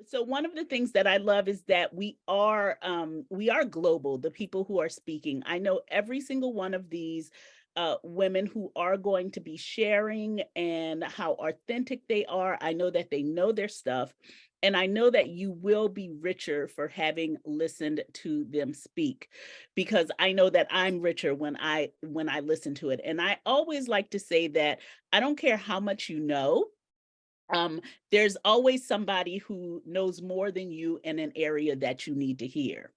So one of the things that I love is that we are global, the people who are speaking. I know every single one of these women who are going to be sharing and how authentic they are. I know that they know their stuff. And I know that you will be richer for having listened to them speak, because I know that I'm richer when I listen to it. And I always like to say that I don't care how much you know, um, there's always somebody who knows more than you in an area that you need to hear.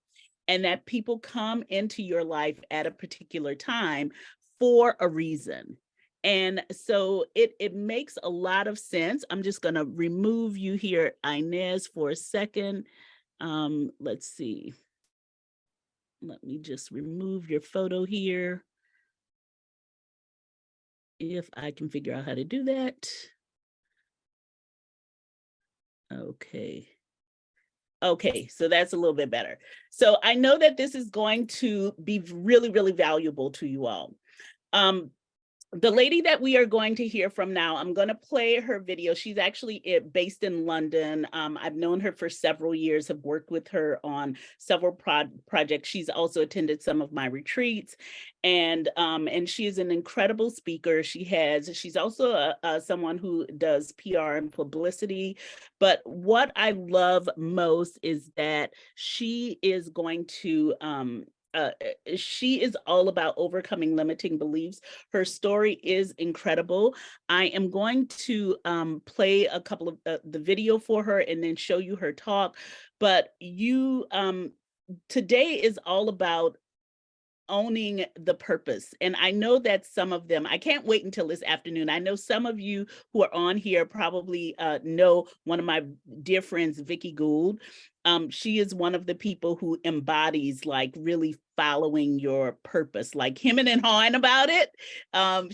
And that people come into your life at a particular time for a reason. And so it makes a lot of sense. I'm just going to remove you here, Inez, for a second. Let's see. Let me just remove your photo here, if I can figure out how to do that. Okay. Okay, so that's a little bit better. So I know that this is going to be really, really valuable to you all. Um, the lady that we are going to hear from now, I'm going to play her video. She's actually based in London. I've known her for several years, have worked with her on several projects. She's also attended some of my retreats, and she is an incredible speaker. She's also someone who does PR and publicity. But what I love most is that she is going to she is all about overcoming limiting beliefs. Her story is incredible. I am going to play a couple of the video for her and then show you her talk. But today is all about owning the purpose. And I know that some of them, I can't wait until this afternoon. I know some of you who are on here probably know one of my dear friends, Vicki Gould. She is one of the people who embodies like really following your purpose, like hemming and hawing about it.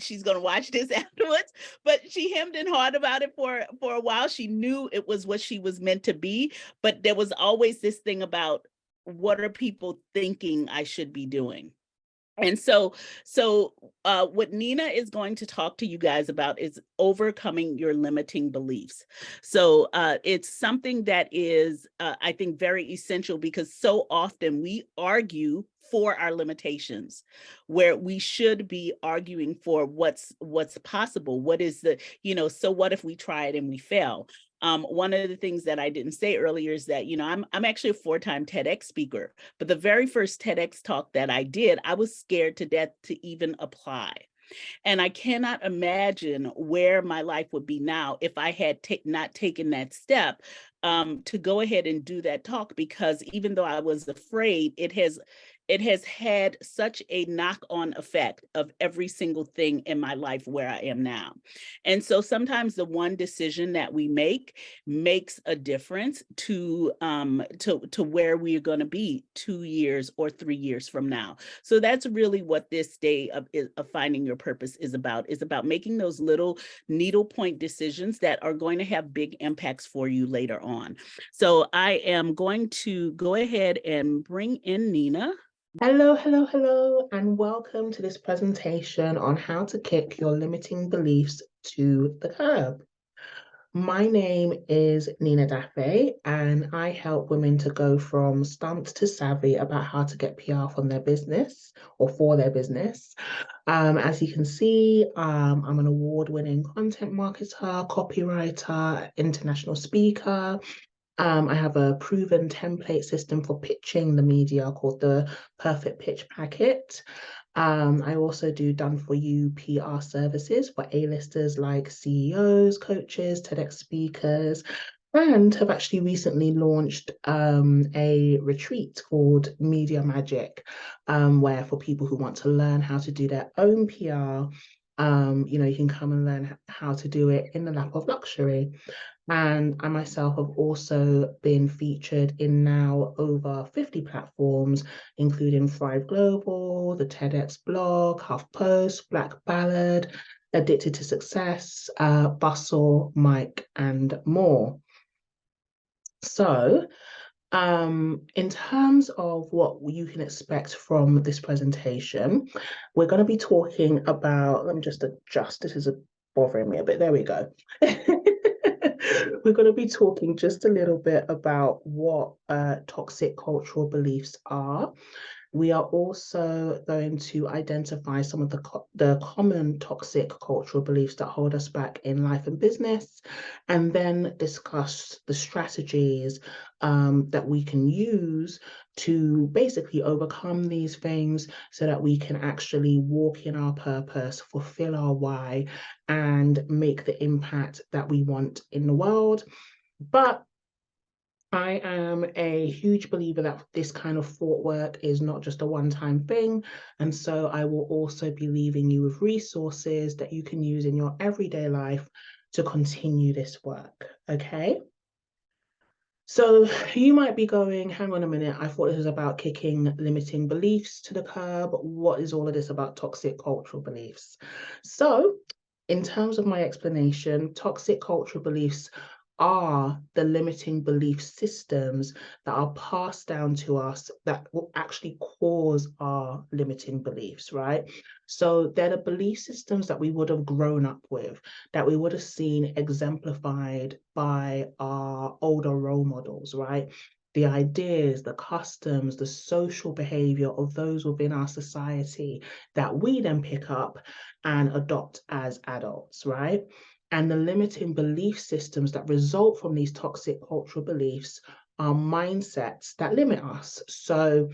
She's going to watch this afterwards, but she hemmed and hawed about it for a while. She knew it was what she was meant to be, but there was always this thing about, what are people thinking I should be doing? And so what Nina is going to talk to you guys about is overcoming your limiting beliefs. So it's something that is, I think, very essential, because so often we argue for our limitations, where we should be arguing for what's possible. What is so what if we try it and we fail? One of the things that I didn't say earlier is that, I'm actually a 4-time TEDx speaker, but the very first TEDx talk that I did, I was scared to death to even apply. And I cannot imagine where my life would be now if I had not taken that step to go ahead and do that talk, because even though I was afraid, it has had such a knock-on effect of every single thing in my life where I am now. And so sometimes the one decision that we make makes a difference to where we're going to be 2 years or 3 years from now. So that's really what this day of finding your purpose is about making those little needle point decisions that are going to have big impacts for you later on. So I am going to go ahead and bring in Nina. Hello, hello, hello, and welcome to this presentation on how to kick your limiting beliefs to the curb. My name is Nina Dafe, and I help women to go from stumped to savvy about how to get PR from their business or for their business. As you can see, I'm an award-winning content marketer, copywriter, international speaker. I have a proven template system for pitching the media called the Perfect Pitch Packet. I also do done-for-you PR services for A-listers like CEOs, coaches, TEDx speakers, and have actually recently launched a retreat called Media Magic, where for people who want to learn how to do their own PR, you can come and learn how to do it in the lap of luxury. And I myself have also been featured in now over 50 platforms, including Thrive Global, the TEDx blog, HuffPost, Black Ballad, Addicted to Success, Bustle, Mike, and more. So, in terms of what you can expect from this presentation, we're going to be talking about, let me just adjust, this is bothering me a bit, there we go. We're going to be talking just a little bit about what toxic cultural beliefs are. We are also going to identify some of the common toxic cultural beliefs that hold us back in life and business, and then discuss the strategies that we can use to basically overcome these things so that we can actually walk in our purpose, fulfill our why, and make the impact that we want in the world. But I am a huge believer that this kind of thought work is not just a one-time thing. And so I will also be leaving you with resources that you can use in your everyday life to continue this work. Okay. So you might be going, hang on a minute, I thought this was about kicking limiting beliefs to the curb. What is all of this about toxic cultural beliefs? So in terms of my explanation, toxic cultural beliefs are the limiting belief systems that are passed down to us that will actually cause our limiting beliefs, right? So they're the belief systems that we would have grown up with, that we would have seen exemplified by our older role models, right? The ideas, the customs, the social behavior of those within our society that we then pick up and adopt as adults, right? And the limiting belief systems that result from these toxic cultural beliefs are mindsets that limit us. So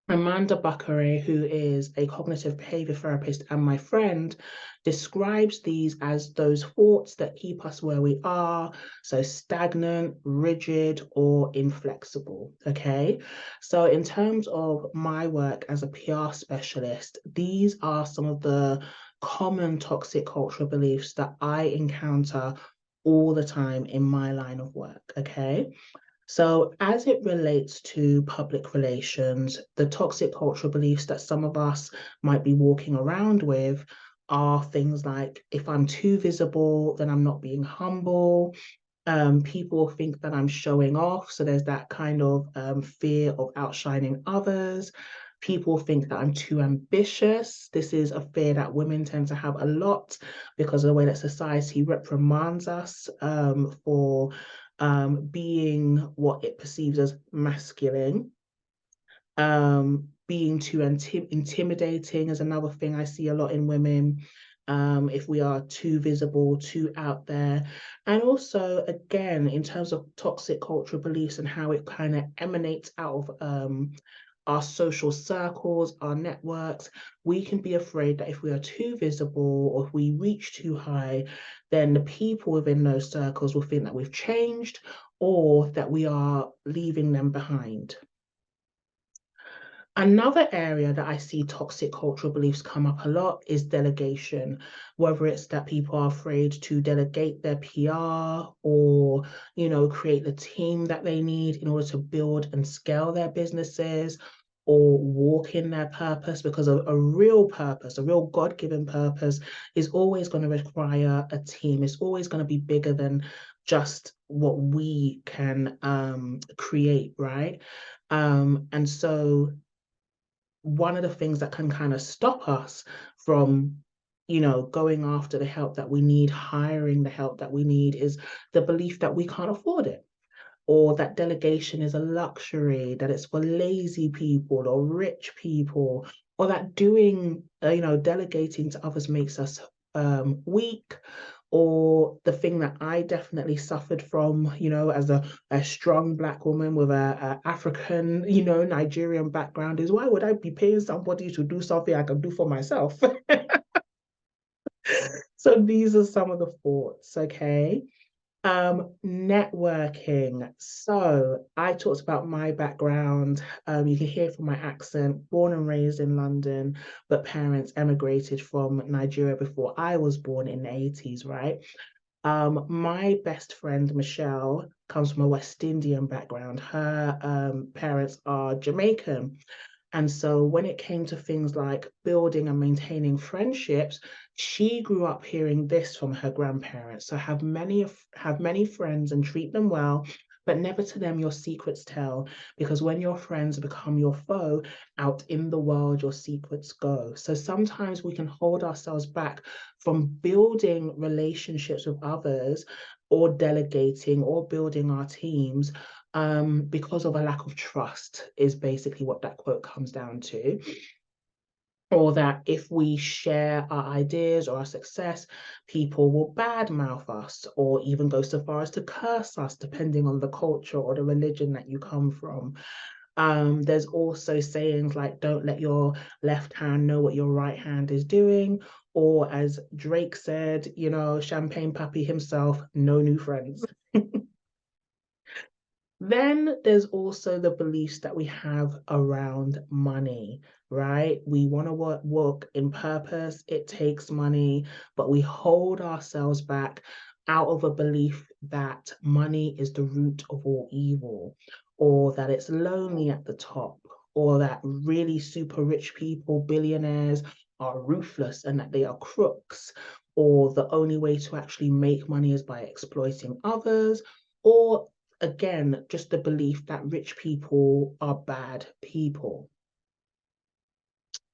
Amanda Buckery, who is a cognitive behavior therapist and my friend, describes these as those thoughts that keep us where we are, so stagnant, rigid, or inflexible. Okay. So, in terms of my work as a PR specialist, these are some of the common toxic cultural beliefs that I encounter all the time in my line of work. Okay. So, as it relates to public relations, the toxic cultural beliefs that some of us might be walking around with are things like if I'm too visible, then I'm not being humble. People think that I'm showing off. So, there's that kind of fear of outshining others. People think that I'm too ambitious. This is a fear that women tend to have a lot because of the way that society reprimands us for being what it perceives as masculine. Being too intimidating is another thing I see a lot in women. If we are too visible, too out there. And also, again, in terms of toxic cultural beliefs and how it kind of emanates out of our social circles, our networks, we can be afraid that if we are too visible or if we reach too high, then the people within those circles will think that we've changed or that we are leaving them behind. Another area that I see toxic cultural beliefs come up a lot is delegation, whether it's that people are afraid to delegate their PR or, create the team that they need in order to build and scale their businesses or walk in their purpose, because a real purpose, a real God-given purpose is always going to require a team. It's always going to be bigger than just what we can create, right? And so one of the things that can kind of stop us from going after the help that we need, hiring the help that we need, is the belief that we can't afford it, or that delegation is a luxury, that it's for lazy people or rich people, or that doing delegating to others makes us weak. Or the thing that I definitely suffered from, as a strong Black woman with a African, Nigerian background, is why would I be paying somebody to do something I can do for myself? So these are some of the thoughts, okay? Networking. So I talked about my background. You can hear from my accent, born and raised in London, but parents emigrated from Nigeria before I was born in the 80s, right? My best friend, Michelle, comes from a West Indian background. Her parents are Jamaican. And so when it came to things like building and maintaining friendships, she grew up hearing this from her grandparents. So have many friends and treat them well, but never to them your secrets tell, because when your friends become your foe, out in the world your secrets go. So sometimes we can hold ourselves back from building relationships with others or delegating or building our teams because of a lack of trust, is basically what that quote comes down to. Or that if we share our ideas or our success, people will badmouth us or even go so far as to curse us, depending on the culture or the religion that you come from. There's also sayings like, don't let your left hand know what your right hand is doing. Or as Drake said, Champagne Papi himself, no new friends. Then there's also the beliefs that we have around money, right? We want to work in purpose, it takes money, but we hold ourselves back out of a belief that money is the root of all evil, or that it's lonely at the top, or that really super rich people, billionaires, are ruthless and that they are crooks, or the only way to actually make money is by exploiting others, or again, just the belief that rich people are bad people.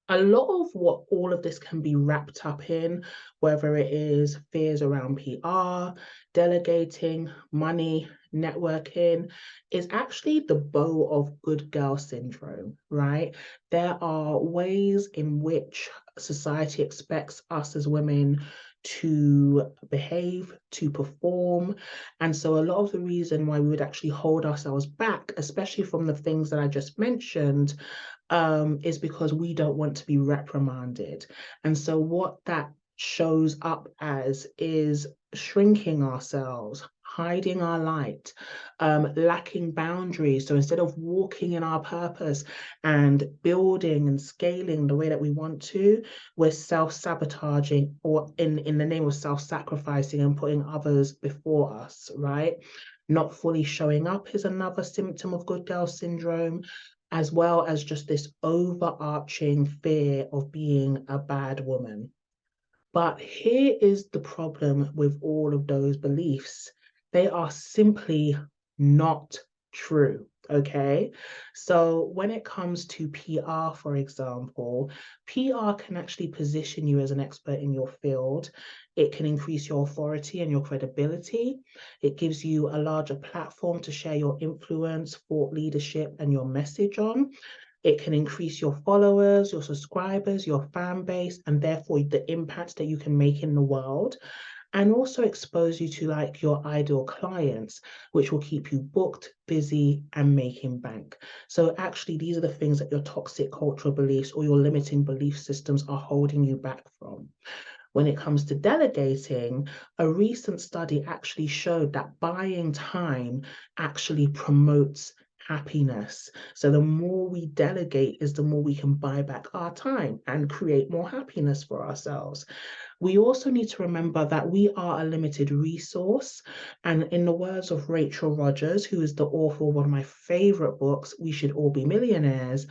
A lot of what all of this can be wrapped up in, whether it is fears around PR, delegating, money, networking, is actually the bow of good girl syndrome, right? There are ways in which society expects us as women to behave, to perform. And so a lot of the reason why we would actually hold ourselves back, especially from the things that I just mentioned, is because we don't want to be reprimanded. And so what that shows up as is shrinking ourselves, hiding our light, lacking boundaries. So instead of walking in our purpose and building and scaling the way that we want to, we're self-sabotaging, or in the name of self-sacrificing and putting others before us, right? Not fully showing up is another symptom of good girl syndrome, as well as just this overarching fear of being a bad woman. But here is the problem with all of those beliefs. They are simply not true, okay? So when it comes to PR, for example, PR can actually position you as an expert in your field. It can increase your authority and your credibility. It gives you a larger platform to share your influence, thought leadership, and your message on. It can increase your followers, your subscribers, your fan base, and therefore the impact that you can make in the world, and also expose you to like your ideal clients, which will keep you booked, busy, and making bank. So actually, these are the things that your toxic cultural beliefs or your limiting belief systems are holding you back from. When it comes to delegating, a recent study actually showed that buying time actually promotes happiness. So the more we delegate is the more we can buy back our time and create more happiness for ourselves. We also need to remember that we are a limited resource. And in the words of Rachel Rodgers, who is the author of one of my favorite books, We Should All Be Millionaires,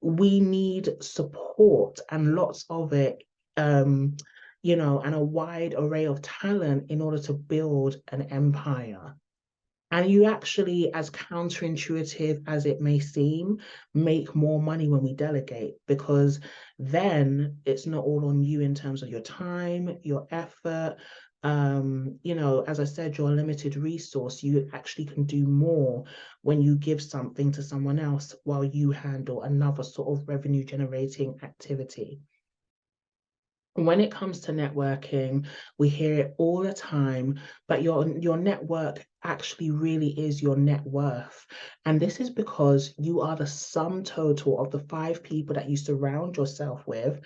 we need support and lots of it, and a wide array of talent in order to build an empire. And you actually, as counterintuitive as it may seem, make more money when we delegate, because then it's not all on you in terms of your time, your effort. As I said, you're a limited resource. You actually can do more when you give something to someone else while you handle another sort of revenue generating activity. When it comes to networking, we hear it all the time, but your network actually really is your net worth. And this is because you are the sum total of the 5 people that you surround yourself with.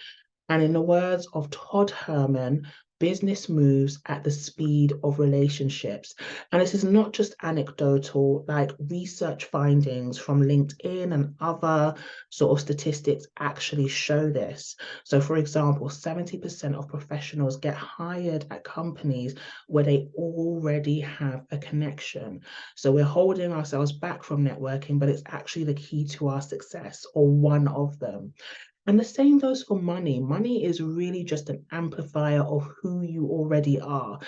And in the words of Todd Herman, business moves at the speed of relationships. And this is not just anecdotal, like research findings from LinkedIn and other sort of statistics actually show this. So for example, 70% of professionals get hired at companies where they already have a connection. So we're holding ourselves back from networking, but it's actually the key to our success, or one of them. And the same goes for money. Money is really just an amplifier of who you already are.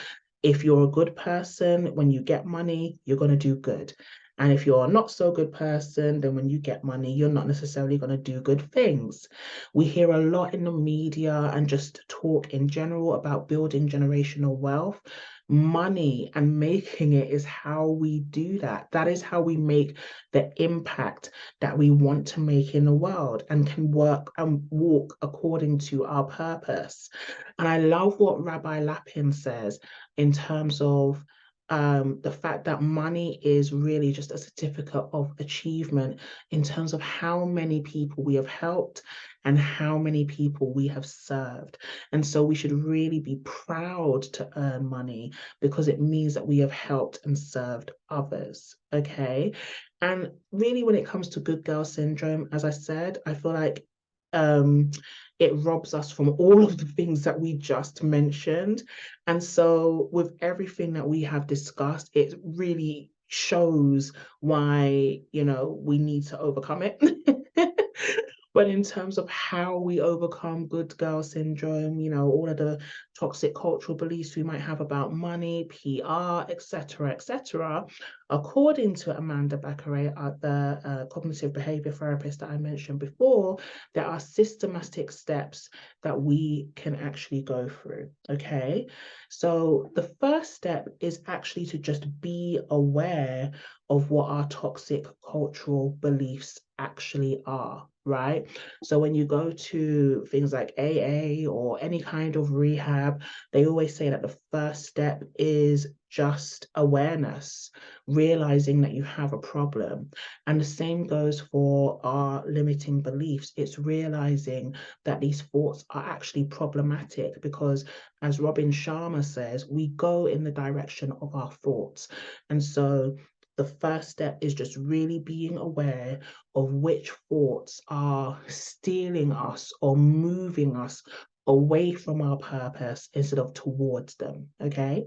If you're a good person, when you get money, you're going to do good. And if you're a not so good person, then when you get money, you're not necessarily going to do good things. We hear a lot in the media and just talk in general about building generational wealth. Money and making it is how we do that. That is how we make the impact that we want to make in the world and can work and walk according to our purpose. And I love what Rabbi Lapin says in terms of the fact that money is really just a certificate of achievement in terms of how many people we have helped and how many people we have served. And so we should really be proud to earn money because it means that we have helped and served others. Okay. And really, when it comes to good girl syndrome, as I said, I feel like it robs us from all of the things that we just mentioned. And so, with everything that we have discussed, it really shows why, we need to overcome it. But in terms of how we overcome good girl syndrome, all of the toxic cultural beliefs we might have about money, PR, etc., according to Amanda Bakare, the cognitive behavior therapist that I mentioned before, there are systematic steps that we can actually go through. Okay. So the first step is actually to just be aware of what our toxic cultural beliefs actually are, right? So when you go to things like AA or any kind of rehab, they always say that the first step is just awareness, realizing that you have a problem. And the same goes for our limiting beliefs. It's realizing that these thoughts are actually problematic because, as Robin Sharma says, we go in the direction of our thoughts. And so the first step is just really being aware of which thoughts are stealing us or moving us away from our purpose instead of towards them. Okay.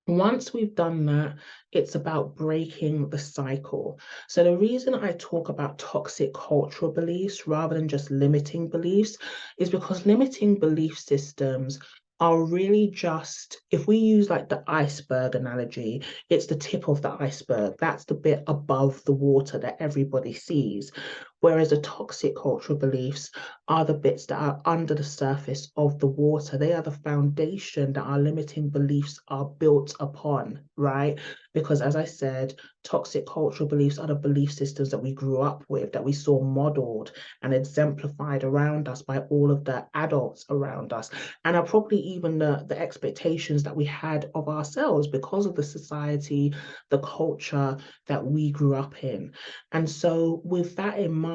Once we've done that, it's about breaking the cycle. So, the reason I talk about toxic cultural beliefs rather than just limiting beliefs is because limiting belief systems are really just, if we use like the iceberg analogy, it's the tip of the iceberg. That's the bit above the water that everybody sees. Whereas the toxic cultural beliefs are the bits that are under the surface of the water. They are the foundation that our limiting beliefs are built upon, right? Because as I said, toxic cultural beliefs are the belief systems that we grew up with, that we saw modeled and exemplified around us by all of the adults around us, and are probably even the expectations that we had of ourselves because of the society, the culture that we grew up in. And so with that in mind,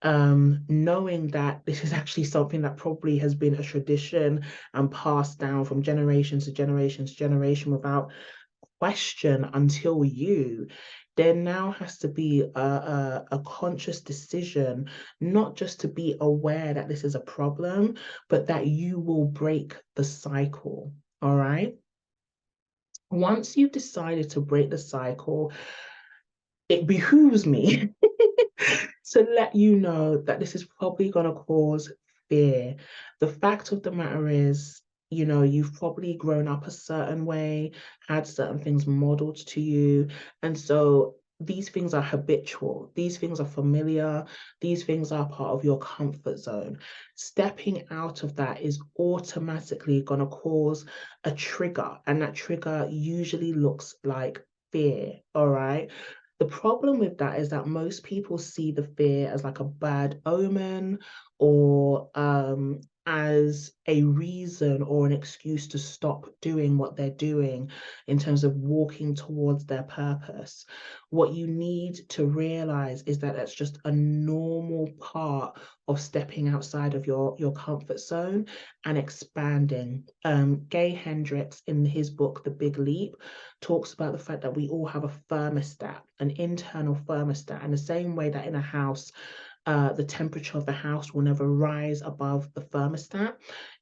knowing that this is actually something that probably has been a tradition and passed down from generation to generation to generation without question until you, there now has to be a conscious decision, not just to be aware that this is a problem, but that you will break the cycle. All right. Once you've decided to break the cycle, it behooves me to let you know that this is probably going to cause fear. The fact of the matter is, you've probably grown up a certain way, had certain things modeled to you. And so these things are habitual, these things are familiar, these things are part of your comfort zone. Stepping out of that is automatically going to cause a trigger, and that trigger usually looks like fear. All right. The problem with that is that most people see the fear as like a bad omen or as a reason or an excuse to stop doing what they're doing in terms of walking towards their purpose. What you need to realize is that that's just a normal part of stepping outside of your comfort zone and expanding. Gay Hendricks, in his book, The Big Leap, talks about the fact that we all have a thermostat, an internal thermostat, and the same way that in a house, the temperature of the house will never rise above the thermostat,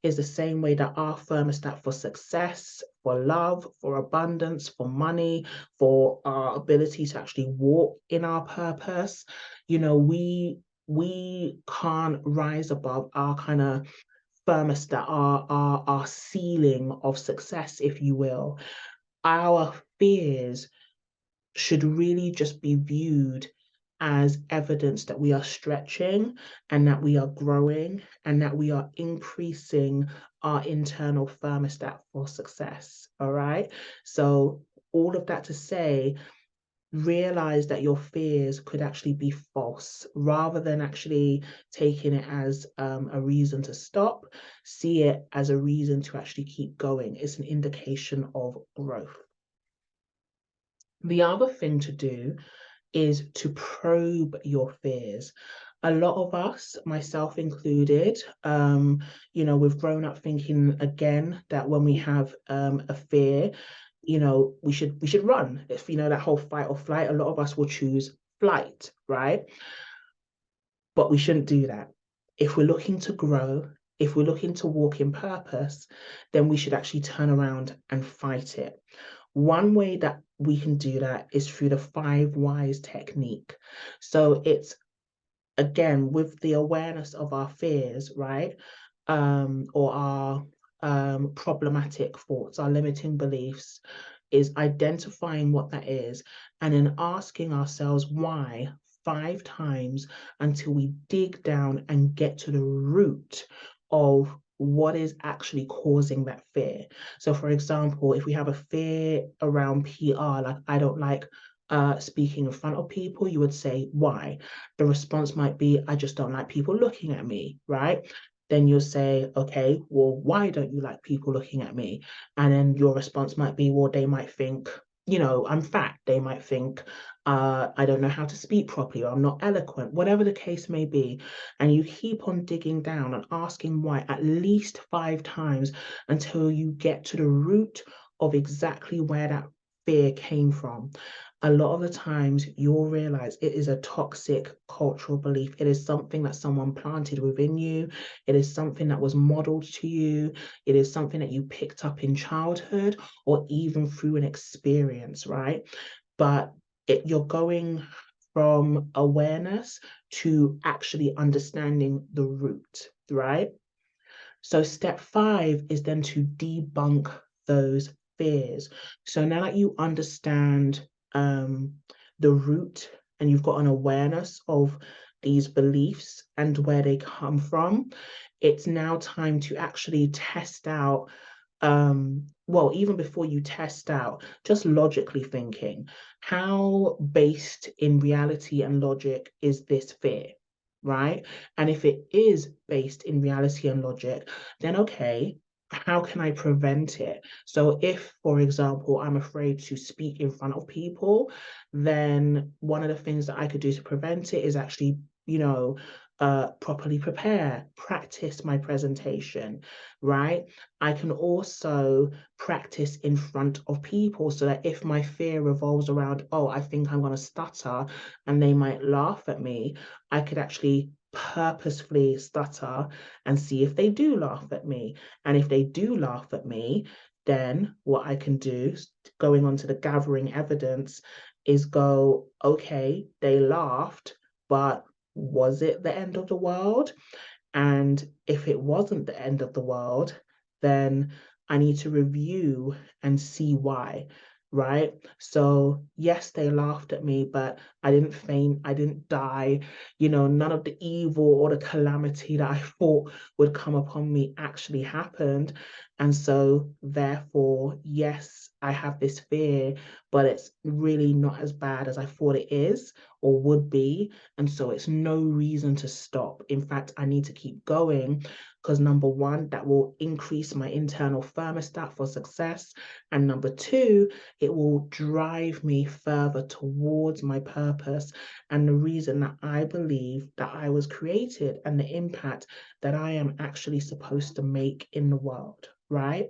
is the same way that our thermostat for success, for love, for abundance, for money, for our ability to actually walk in our purpose, we can't rise above our kind of thermostat, our ceiling of success, if you will. Our fears should really just be viewed as evidence that we are stretching and that we are growing and that we are increasing our internal thermostat for success. All right. So, all of that to say, realize that your fears could actually be false rather than actually taking it as a reason to stop. See it as a reason to actually keep going. It's an indication of growth. The other thing to do is to probe your fears. A lot of us, myself included, we've grown up thinking again that when we have a fear, we should run. If that whole fight or flight, a lot of us will choose flight, right? But we shouldn't do that. If we're looking to grow, if we're looking to walk in purpose, then we should actually turn around and fight it. One way that we can do that is through the 5 whys technique. So it's, again, with the awareness of our fears, right? Or our problematic thoughts, our limiting beliefs, is identifying what that is and then asking ourselves why 5 times until we dig down and get to the root of what is actually causing that fear. So, for example, if we have a fear around PR, like I don't like speaking in front of people, you would say, why? The response might be, I just don't like people looking at me, right? Then you'll say, okay, well, why don't you like people looking at me? And then your response might be, well, they might think, I'm fat. They might think, I don't know how to speak properly, or I'm not eloquent, whatever the case may be. And you keep on digging down and asking why at least 5 times until you get to the root of exactly where that fear came from. A lot of the times you'll realize it is a toxic cultural belief. It is something that someone planted within you. It is something that was modeled to you. It is something that you picked up in childhood or even through an experience, right? But you're going from awareness to actually understanding the root, right? So step 5 is then to debunk those fears. So now that you understand the root and you've got an awareness of these beliefs and where they come from, it's now time to actually test out, well, even before you test out, just logically thinking, how based in reality and logic is this fear, right? And if it is based in reality and logic, then okay, how can I prevent it? So if, for example, I'm afraid to speak in front of people, then one of the things that I could do to prevent it is actually, properly prepare, practice my presentation, right? I can also practice in front of people so that if my fear revolves around, oh, I think I'm going to stutter and they might laugh at me, I could actually purposefully stutter and see if they do laugh at me. And if they do laugh at me, then what I can do, going on to the gathering evidence, is go, okay, they laughed, but was it the end of the world? And if it wasn't the end of the world, then I need to review and see why, right? So, yes, they laughed at me, but I didn't faint, I didn't die. None of the evil or the calamity that I thought would come upon me actually happened. And so, therefore, yes, I have this fear, but it's really not as bad as I thought it is or would be. And so it's no reason to stop. In fact, I need to keep going because number one, that will increase my internal thermostat for success. And number two, it will drive me further towards my purpose and the reason that I believe that I was created and the impact that I am actually supposed to make in the world, right?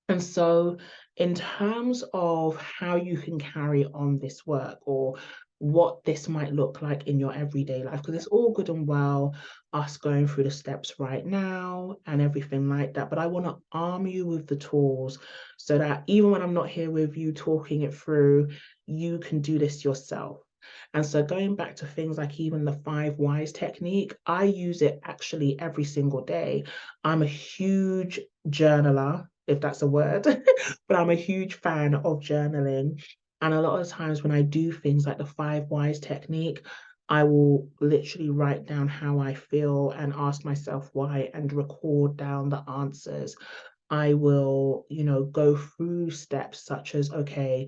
And so, in terms of how you can carry on this work or what this might look like in your everyday life, because it's all good and well us going through the steps right now and everything like that. But I want to arm you with the tools so that even when I'm not here with you talking it through, you can do this yourself. And so, going back to things like even the 5 whys technique, I use it actually every single day. I'm a huge journaler, if that's a word, but I'm a huge fan of journaling. And a lot of times when I do things like the 5 whys technique, I will literally write down how I feel and ask myself why and record down the answers. I will, go through steps such as, okay,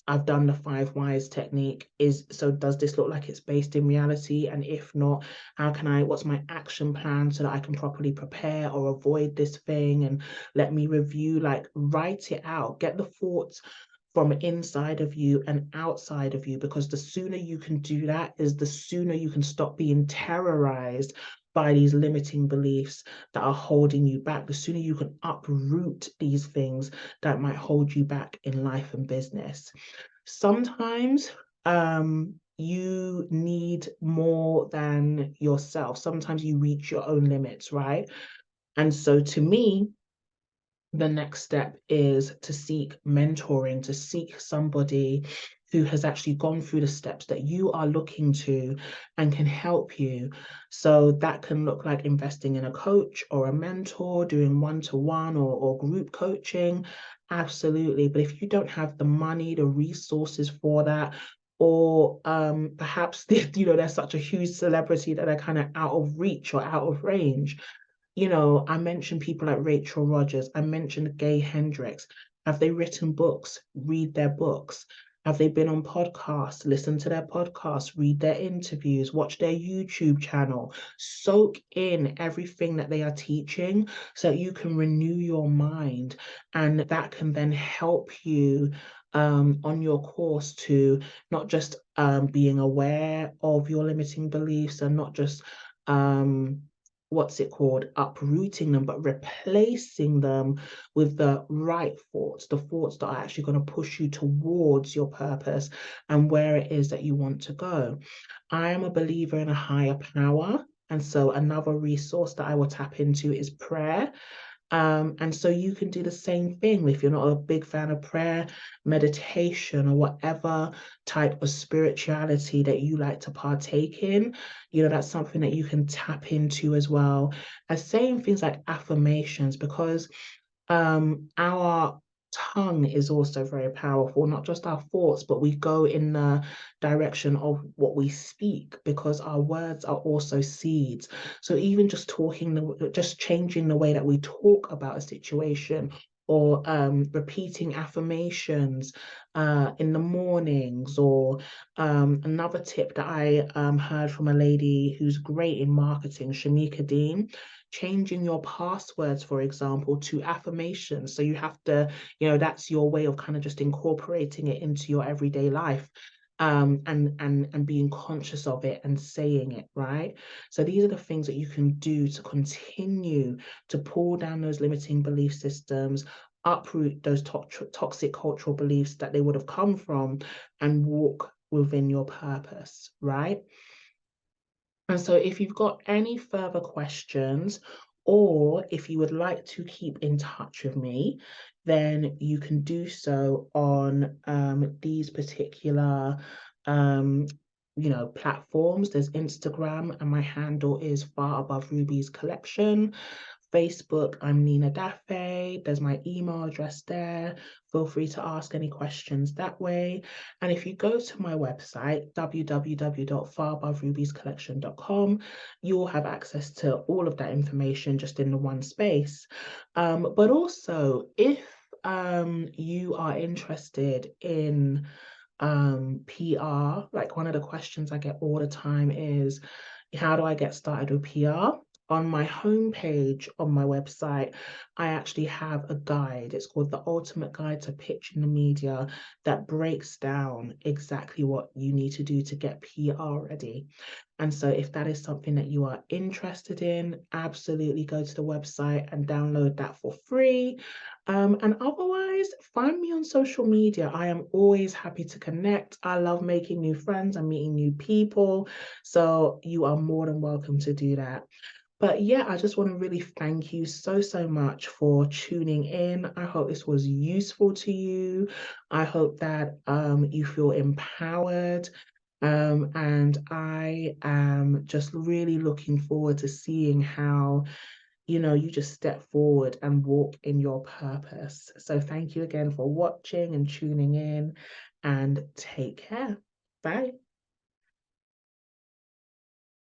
I've done the 5 whys technique. Does this look like it's based in reality? And if not, what's my action plan so that I can properly prepare or avoid this thing? And let me review, like write it out, get the thoughts from inside of you and outside of you, because the sooner you can do that is the sooner you can stop being terrorized by these limiting beliefs that are holding you back. The sooner you can uproot these things that might hold you back in life and business. Sometimes you need more than yourself. Sometimes you reach your own limits, right? And so to me, the next step is to seek mentoring, to seek somebody who has actually gone through the steps that you are looking to and can help you. So that can look like investing in a coach or a mentor, doing one-to-one or group coaching. Absolutely. But if you don't have the money, the resources for that, or perhaps they're such a huge celebrity that they're kind of out of reach or out of range, I mentioned people like Rachel Rodgers. I mentioned Gay Hendricks. Have they written books? Read their books. Have they been on podcasts? Listen to their podcasts, read their interviews, watch their YouTube channel, soak in everything that they are teaching so that you can renew your mind. And that can then help you on your course to not just being aware of your limiting beliefs and not just uprooting them, but replacing them with the right thoughts, the thoughts that are actually going to push you towards your purpose and where it is that you want to go. I am a believer in a higher power. And so another resource that I will tap into is prayer. And so you can do the same thing if you're not a big fan of prayer, meditation, or whatever type of spirituality that you like to partake in. That's something that you can tap into as well as saying things like affirmations, because our tongue is also very powerful, not just our thoughts, but we go in the direction of what we speak because our words are also seeds. So even just just changing the way that we talk about a situation, or repeating affirmations in the mornings, or another tip that I heard from a lady who's great in marketing, Shamika Dean, changing your passwords, for example, to affirmations. So you have to, that's your way of kind of just incorporating it into your everyday life. And being conscious of it and saying it, right? So these are the things that you can do to continue to pull down those limiting belief systems, uproot those toxic cultural beliefs that they would have come from, and walk within your purpose, right? And so if you've got any further questions, or if you would like to keep in touch with me, then you can do so on these particular platforms. There's Instagram, and my handle is Far Above Ruby's Collection. Facebook, I'm Nina Dafe. There's my email address there. Feel free to ask any questions that way. And if you go to my website, www.faраboverubiescollection.com, you'll have access to all of that information just in the one space. But also, if you are interested in PR, like one of the questions I get all the time is, how do I get started with PR? On my homepage on my website, I actually have a guide. It's called The Ultimate Guide to Pitching the Media, that breaks down exactly what you need to do to get PR ready. And so if that is something that you are interested in, absolutely go to the website and download that for free. And otherwise, find me on social media. I am always happy to connect. I love making new friends and meeting new people. So you are more than welcome to do that. But yeah, I just want to really thank you so, so much for tuning in. I hope this was useful to you. I hope that you feel empowered. And I am just really looking forward to seeing how you just step forward and walk in your purpose. So thank you again for watching and tuning in, and take care. Bye.